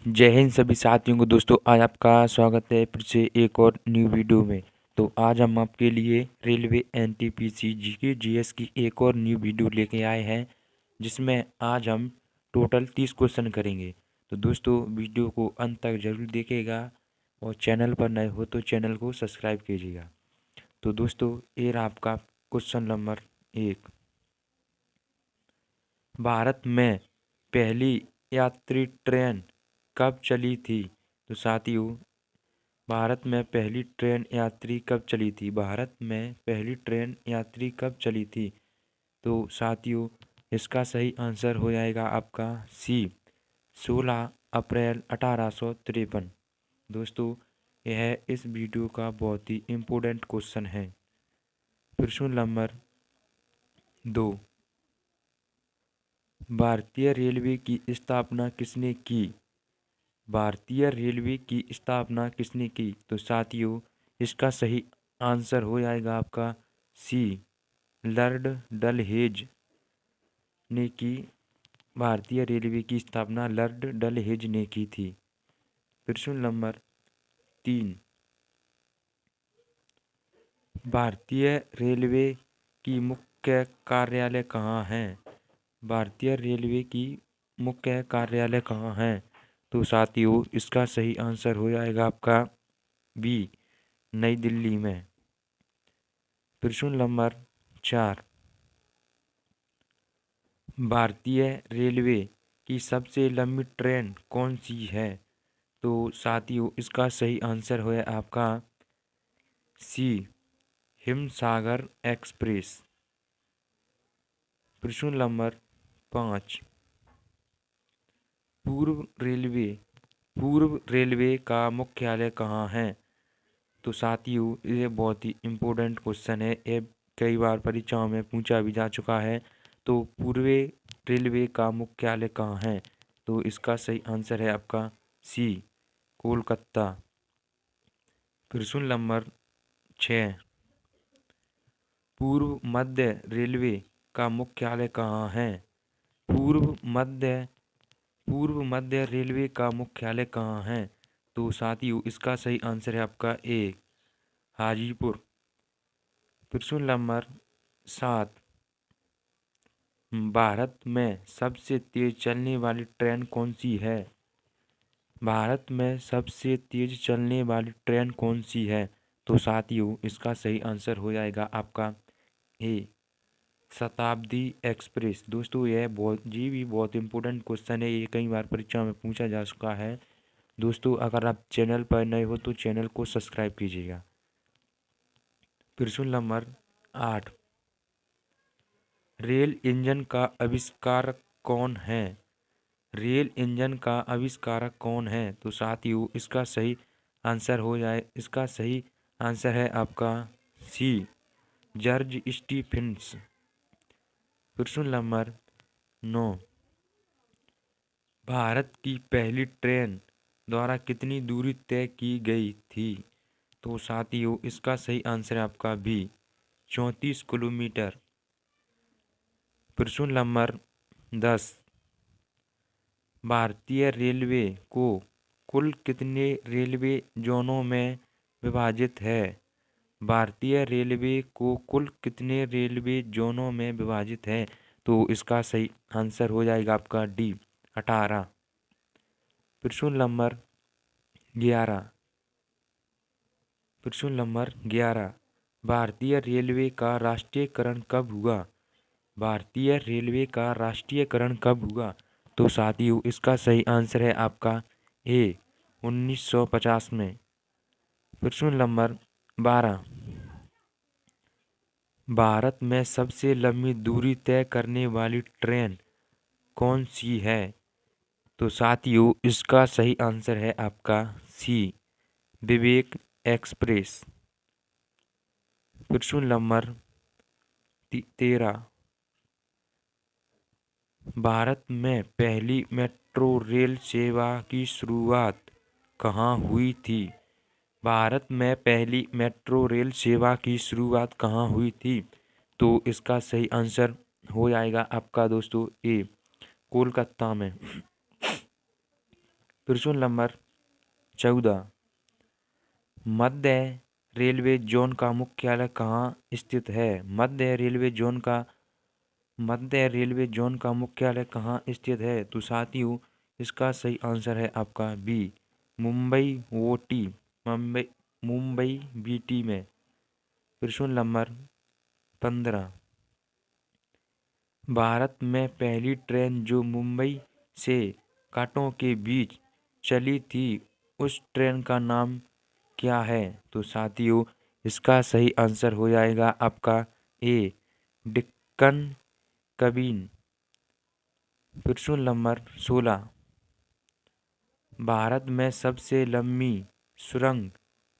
जय हिंद सभी साथियों को। दोस्तों आज आपका स्वागत है फिर से एक और न्यू वीडियो में। तो आज हम आपके लिए रेलवे एनटीपीसी जीके जीएस की एक और न्यू वीडियो लेके आए हैं, जिसमें आज हम टोटल 30 क्वेश्चन करेंगे। तो दोस्तों वीडियो को अंत तक जरूर देखिएगा और चैनल पर नए हो तो चैनल को सब्सक्राइब कीजिएगा। तो दोस्तों ये रहा आपका क्वेश्चन नंबर 1। भारत में पहली यात्री ट्रेन कब चली थी? तो साथियों, भारत में पहली ट्रेन यात्री कब चली थी? भारत में पहली ट्रेन यात्री कब चली थी? तो साथियों, इसका सही आंसर हो जाएगा आपका सी, 16 अप्रैल 1853। दोस्तों, यह इस वीडियो का बहुत ही इम्पोर्टेंट क्वेश्चन है। प्रश्न नंबर 2। भारतीय रेलवे की स्थापना किसने की? भारतीय रेलवे की स्थापना किसने की? तो साथियों, इसका सही आंसर हो जाएगा आपका सी, लॉर्ड डलहेज ने की। भारतीय रेलवे की स्थापना लॉर्ड डलहेज ने की थी। प्रश्न नंबर 3। भारतीय रेलवे की मुख्य कार्यालय कहाँ है? भारतीय रेलवे की मुख्य कार्यालय कहाँ है? तो साथियों, इसका सही आंसर हो जाएगा आपका बी, नई दिल्ली में। प्रश्न नंबर 4। भारतीय रेलवे की सबसे लंबी ट्रेन कौन सी है? तो साथियों, इसका सही आंसर है आपका सी, हिमसागर एक्सप्रेस। प्रश्न नंबर 5। पूर्व रेलवे पूर्व रेलवे का मुख्यालय कहाँ है? तो साथियों, ये बहुत ही इम्पोर्टेंट क्वेश्चन है। ये कई बार परीक्षाओं में पूछा भी जा चुका है। तो पूर्व रेलवे का मुख्यालय कहाँ है? तो इसका सही आंसर है आपका सी, कोलकाता। प्रश्न नंबर 6। पूर्व मध्य रेलवे का मुख्यालय कहाँ है? पूर्व मध्य पूर्व मध्य रेलवे का मुख्यालय कहाँ है? तो साथियों, इसका सही आंसर है आपका ए, हाजीपुर। प्रश्न नंबर 7। भारत में सबसे तेज चलने वाली ट्रेन कौन सी है? भारत में सबसे तेज चलने वाली ट्रेन कौन सी है? तो साथियों, इसका सही आंसर हो जाएगा आपका ए, शताब्दी एक्सप्रेस। दोस्तों, ये भी बहुत इंपॉर्टेंट क्वेश्चन है। ये कई बार परीक्षा में पूछा जा चुका है। दोस्तों, अगर आप चैनल पर नए हो तो चैनल को सब्सक्राइब कीजिएगा। प्रश्न नंबर 8। रेल इंजन का आविष्कारक कौन है? रेल इंजन का आविष्कारक कौन है? तो साथियों, इसका सही आंसर है आपका सी, जॉर्ज स्टीफेंस। प्रश्न नंबर 9। भारत की पहली ट्रेन द्वारा कितनी दूरी तय की गई थी? तो साथियों, इसका सही आंसर है आपका बी, 34 किलोमीटर। प्रश्न नंबर 10। भारतीय रेलवे को कुल कितने रेलवे जोनों में विभाजित है? भारतीय रेलवे को कुल कितने रेलवे जोनों में विभाजित है? तो इसका सही आंसर हो जाएगा आपका डी, 18। प्रश्न नंबर 11। प्रश्न नंबर 11। भारतीय रेलवे का राष्ट्रीयकरण कब हुआ? भारतीय रेलवे का राष्ट्रीयकरण कब हुआ? तो साथियों, इसका सही आंसर है आपका ए, 1950 में। प्रश्न नंबर 12। भारत में सबसे लंबी दूरी तय करने वाली ट्रेन कौन सी है? तो साथियों, इसका सही आंसर है आपका सी, विवेक एक्सप्रेस। प्रश्न नंबर 13। भारत में पहली मेट्रो रेल सेवा की शुरुआत कहाँ हुई थी? भारत में पहली मेट्रो रेल सेवा की शुरुआत कहाँ हुई थी? तो इसका सही आंसर हो जाएगा आपका दोस्तों ए, कोलकाता में। प्रश्न नंबर 14, मध्य रेलवे जोन का मुख्यालय कहाँ स्थित है? मध्य रेलवे जोन का मुख्यालय कहाँ स्थित है? तो साथियों इसका सही आंसर है आपका बी, मुंबई बीटी में। प्रश्न नंबर 15, भारत में पहली ट्रेन जो मुंबई से कांटों के बीच चली थी उस ट्रेन का नाम क्या है? तो साथियों इसका सही आंसर हो जाएगा आपका ए, डेक्कन क्वीन। प्रश्न नंबर 16, भारत में सबसे लंबी सुरंग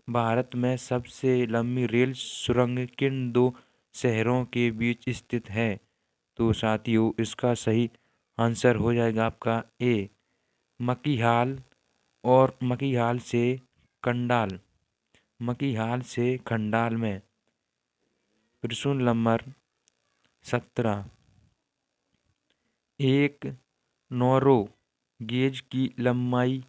भारत में सबसे लंबी रेल सुरंग किन दो शहरों के बीच स्थित है? तो साथियों इसका सही आंसर हो जाएगा आपका ए, मकीहाल और मकीहाल से खंडाल में। प्रश्न नंबर 17, एक नौरो गेज की लंबाई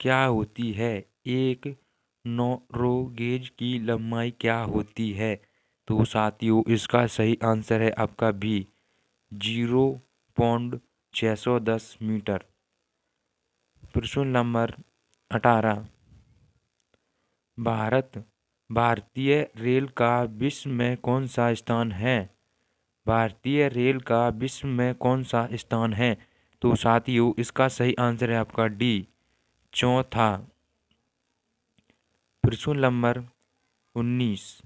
क्या होती है? एक नौरो गेज की लंबाई क्या होती है? तो साथियों इसका सही आंसर है आपका बी, 0.610 मीटर। प्रश्न नंबर 18, भारतीय रेल का विश्व में कौन सा स्थान है? भारतीय रेल का विश्व में कौन सा स्थान है? तो साथियों इसका सही आंसर है आपका डी, चौथा। प्रश्न नंबर 19,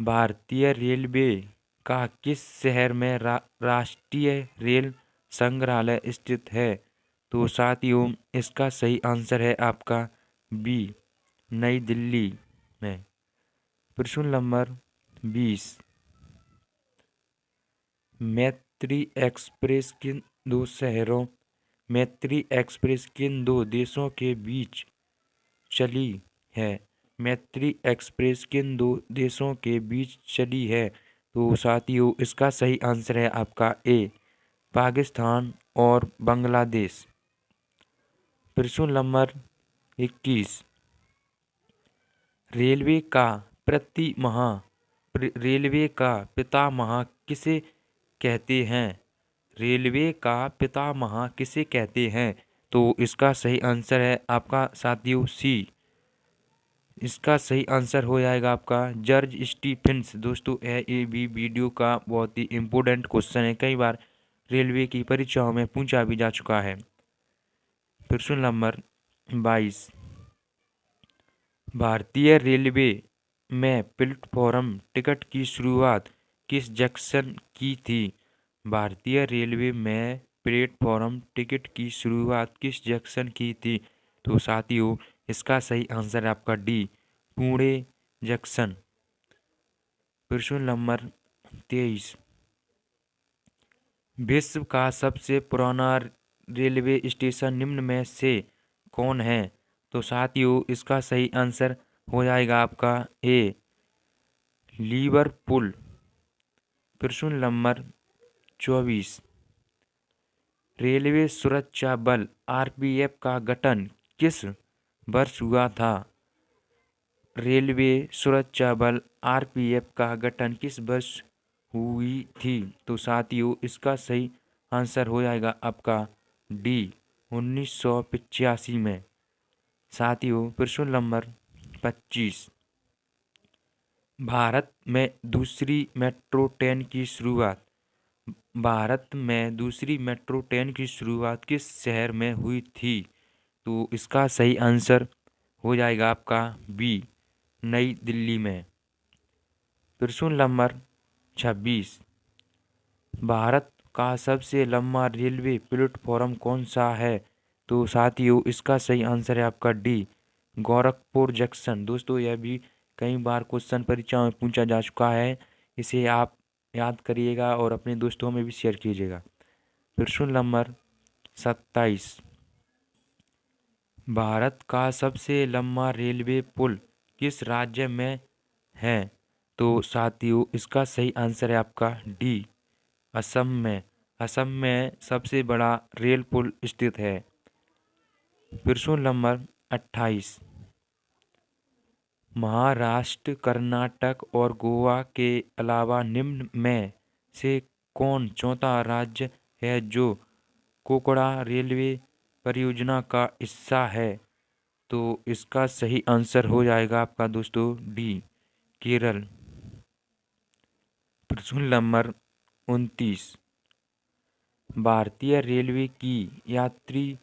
भारतीय रेलवे का किस शहर में राष्ट्रीय रेल संग्रहालय स्थित है? तो साथियों इसका सही आंसर है आपका बी, नई दिल्ली में। प्रश्न नंबर 20, मैत्री एक्सप्रेस किन दो देशों के बीच चली है? मैत्री एक्सप्रेस किन दो देशों के बीच चली है? तो साथियों इसका सही आंसर है आपका ए, पाकिस्तान और बांग्लादेश। प्रश्न नंबर 21, रेलवे का पितामह किसे कहते हैं? रेलवे का पितामह किसे कहते हैं? तो इसका सही आंसर है आपका साथियों सी, इसका सही आंसर हो जाएगा आपका जॉर्ज स्टीफेंस। दोस्तों ये भी वीडियो का बहुत ही इम्पोर्टेंट क्वेश्चन है, कई बार रेलवे की परीक्षाओं में पूछा भी जा चुका है। प्रश्न नंबर 22, भारतीय रेलवे में प्लेटफॉर्म टिकट की शुरुआत किस जंक्शन की थी? भारतीय रेलवे में प्लेटफॉर्म टिकट की शुरुआत किस जंक्शन की थी? तो साथियों इसका सही आंसर है आपका डी, पुणे जंक्शन। प्रश्न नंबर 23, विश्व का सबसे पुराना रेलवे स्टेशन निम्न में से कौन है? तो साथियों इसका सही आंसर हो जाएगा आपका ए, लिवरपूल। प्रश्न नंबर 24, रेलवे सुरक्षा बल आरपीएफ का गठन किस वर्ष हुआ था? रेलवे सुरक्षा बल आरपीएफ का गठन किस वर्ष हुई थी? तो साथियों इसका सही आंसर हो जाएगा आपका डी, 1985 में। साथियों प्रश्न नंबर 25, भारत में दूसरी मेट्रो ट्रेन की शुरुआत किस शहर में हुई थी? तो इसका सही आंसर हो जाएगा आपका बी, नई दिल्ली में। प्रश्न नंबर 26, भारत का सबसे लंबा रेलवे प्लेटफॉर्म कौन सा है? तो साथियों इसका सही आंसर है आपका डी, गोरखपुर जंक्शन। दोस्तों यह भी कई बार क्वेश्चन परीक्षा में पूछा जा चुका है, इसे आप याद करिएगा और अपने दोस्तों में भी शेयर कीजिएगा। प्रश्न नंबर 27, भारत का सबसे लंबा रेलवे पुल किस राज्य में है? तो साथियों इसका सही आंसर है आपका डी, असम में। असम में सबसे बड़ा रेल पुल स्थित है। प्रश्न नंबर 28। महाराष्ट्र, कर्नाटक और गोवा के अलावा निम्न में से कौन चौथा राज्य है जो कोकड़ा रेलवे परियोजना का हिस्सा है? तो इसका सही आंसर हो जाएगा आपका दोस्तों डी, केरल। प्रश्न नंबर 29। भारतीय रेलवे की यात्री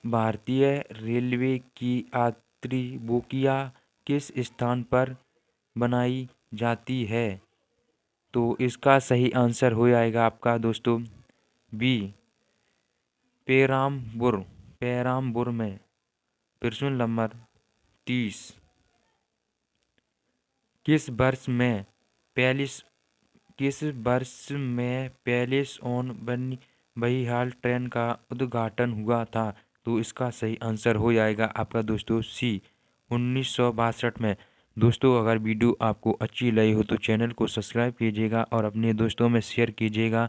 भारतीय रेलवे की यात्री बोगियां किस स्थान पर बनाई जाती है? तो इसका सही आंसर हो जाएगा आपका दोस्तों बी, पेराम्बूर, पेराम्बूर में। प्रश्न नंबर 30। किस वर्ष में पैलिस किस वर्ष में पैलेस ऑन बनिहाल ट्रेन का उद्घाटन हुआ था? तो इसका सही आंसर हो जाएगा आपका दोस्तों सी, 1962 में। दोस्तों अगर वीडियो आपको अच्छी लगी हो तो चैनल को सब्सक्राइब कीजिएगा और अपने दोस्तों में शेयर कीजिएगा।